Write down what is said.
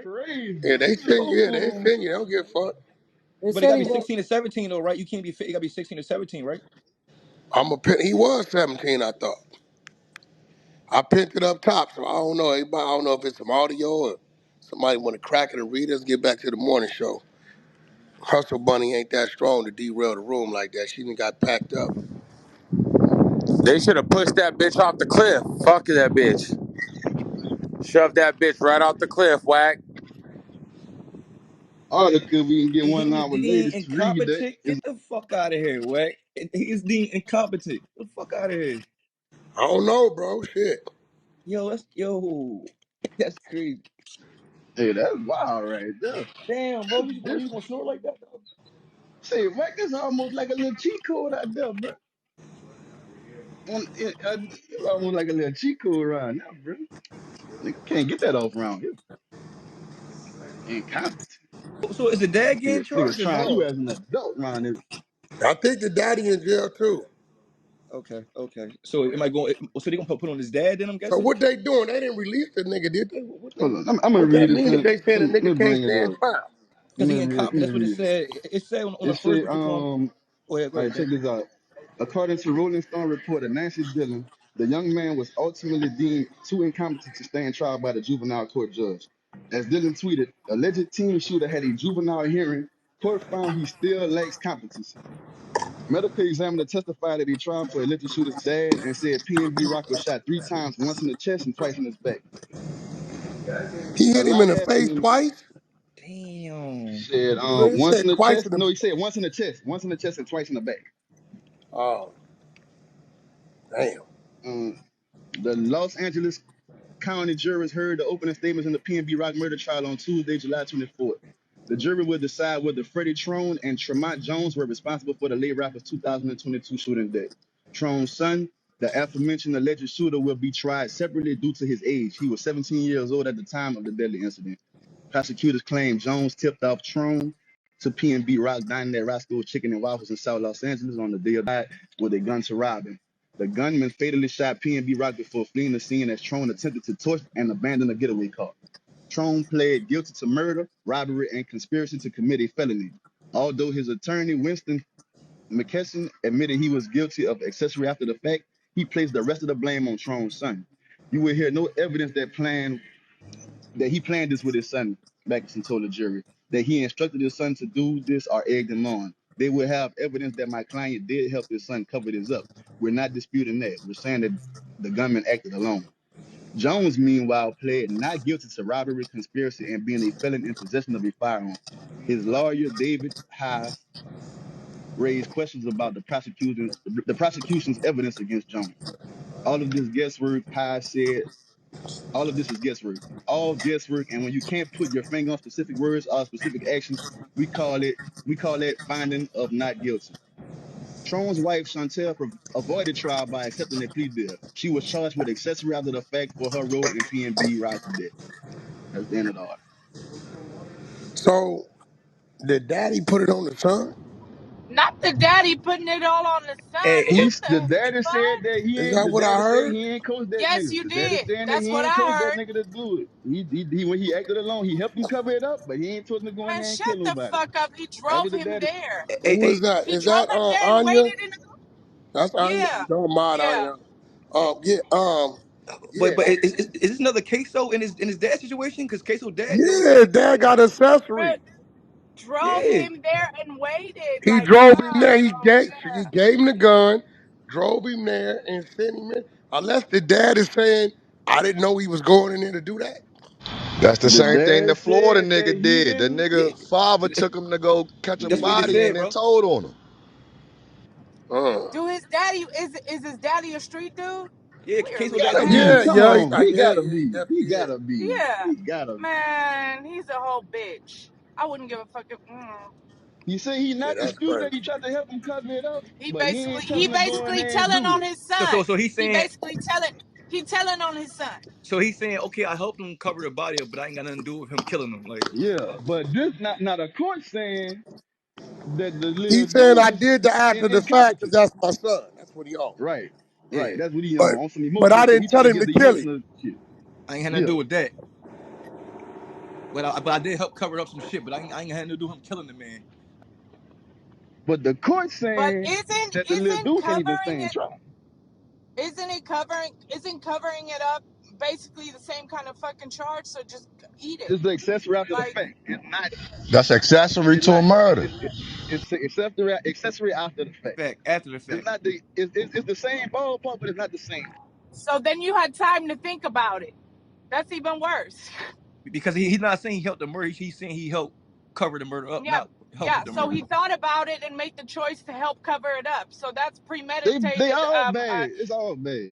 crazy. Yeah, they send you. Yeah, they Yo, send you. They don't give a fuck. They But it said gotta he be was. 16 to 17 though, right? You can't be fit. It gotta be 16 to 17, right? He was 17, I thought. I picked it up top, so I don't know. Everybody, I don't know if it's some audio or somebody want to crack it and read us. Get back to the morning show. Hustle Bunny ain't that strong to derail the room like that. She even got packed up. They should have pushed that bitch off the cliff. Fuck that bitch. Shove that bitch right off the cliff, Wack. article we can get And 1 he's hour deemed later to read that. incompetent. Get the fuck out of here, Wack. He's deemed incompetent. Get the fuck out of here. I don't know, bro. Shit. Yo, that's crazy. Hey, that's wild right there. Damn, bro, This you gonna snort like that though? say, Wack, this almost like a little cheat code out there, bro. It's almost like a little cheat code around now, bro. Nigga can't get that off around here. Incompetent. So is the dad getting Niggas charged or trying you no? as an adult around here. I think the daddy in jail too. Okay. So am I going? So they gonna put on his dad? Then I'm So guessing. what they doing? They didn't release the nigga, did they? Hold on, I'm gonna What read that it mean if to. they saying a Let me nigga can't bring it stand up. trial? Because he Let incompetent. me That's what it read it. said. It said on the It first say, what you call him. Go ahead, all right, check King. this out. According to Rolling Stone reporter Nancy Dillion, the young man was ultimately deemed too incompetent to stand trial by the juvenile court judge. As Dillon tweeted, alleged teen shooter had a juvenile hearing. Court found he still lacks competency. Medical examiner testified at a trial for alleged shooter's dad and said PnB Rock was shot 3 times, once in the chest and twice in his back. He A hit him lot in the happened face in twice. Damn. said Well, he once in said the twice chest. in the. No, he said once in the chest, and twice in the back. Oh, damn. Um, the Los Angeles County jurors heard the opening statements in the PnB Rock murder trial on Tuesday, July 24th. The jury will decide whether Freddie Trone and Tremont Jones were responsible for the late rapper's 2022 shooting death. Trone's son, the aforementioned alleged shooter, will be tried separately due to his age. He was 17 years old at the time of the deadly incident. Prosecutors claim Jones tipped off Trone to PnB Rock dining at Roscoe's Chicken and Waffles in South Los Angeles on the day of the night with a gun to rob him. The gunman fatally shot PnB Rock before fleeing the scene as Trone attempted to torch and abandon a getaway car. Trone pled guilty to murder, robbery, and conspiracy to commit a felony. Although his attorney, Winston McKesson, admitted he was guilty of accessory after the fact, he placed the rest of the blame on Trone's son. You will hear no evidence that he planned this with his son, Beckerson told the jury, that he instructed his son to do this or egged him on. They will have evidence that my client did help his son cover this up. We're not disputing that. We're saying that the gunman acted alone. Jones, meanwhile, pled not guilty to robbery, conspiracy, and being a felon in possession of a firearm. His lawyer, David Haas, raised questions about the prosecution's evidence against Jones. All of this guesswork, Haas said, all of this is guesswork. All guesswork, and when you can't put your finger on specific words or specific actions, we call it finding of not guilty. Trone's wife Chantel avoided trial by accepting a plea deal. She was charged with accessory after the fact for her role in PnB Rock's death. That's the end of the article. So the daddy put it on the son. Not the daddy putting it all on the son. Hey, What The the daddy said fuck? that he Is ain't. that The what I daddy said heard? he ain't coached that Yes, nigga. you The daddy did. saying that That's he what ain't I coached that heard. nigga to do it. He when he acted alone, he helped him cover it up, but he ain't told him to go in Man, there and shut kill the nobody. fuck up. He That's drove what the him daddy. there. Who is hey, that? He Is drove that him there and Anya? waited in the car. That's Anya. Yeah, Don't mind yeah. Anya. Yeah. but Yeah. is this another queso in his dad situation? Because queso dad killed his Yeah. kid Dad too. got accessory. But drove Yeah. him there and waited. He Like, drove him there. God. Oh, He yeah. gave him the gun, drove him there, and sent him in. Unless the dad is saying, I didn't know he was going in there to do that. That's the The same thing the dad Florida said that nigga he did. The didn't. Yeah. nigga father took him to go catch a That's what he just body and said, then bro. told on him. Uh. Do his daddy is his daddy a street dude? Yeah, queso Clearly, dad Gotta told right? be. him. Come on. He Yeah, gotta he be. He definitely is. gotta be. Yeah. He gotta be. Man, he's a whole bitch. I wouldn't give a fuck if He said he Yeah, not that's disputing crazy. that he tried to help him cover it up, he but he basically ain't telling he him to go in basically there and telling do on it. his So son. so so he's He saying basically telling on his son. okay, I helped him cover the body up, but I ain't got nothing to do with him killing him. Like, Yeah, but this not a court saying that the little He's saying dude I is did the after the fact because incompetent. that's my son. That's what he on. Right, right. yeah, That's what he But on some but emotional I shit. didn't He trying tell to him give to the kill him. emotional shit. I ain't had nothing to Yeah, do with that. But I did help cover up some shit. But I ain't had to do him killing the man. But the court But saying isn't that the little isn't dude shouldn't even covering stand it trial. isn't it covering isn't covering it up basically the same kind of fucking charge? So just eat it. It's the accessory after the Like, fact. It's not. That's accessory It's to a not. murder. It's accessory after the fact. Fact after the It's fact. not the. It's the same ballpark, but it's not the same. so then you had time to think about it. That's even worse. Because he's not saying he helped the murder. He's saying he helped cover the murder up, Yeah, not help yeah. with the So murder. he thought about it and made the choice to help cover it up. So that's They premeditated. all bad. It's all bad.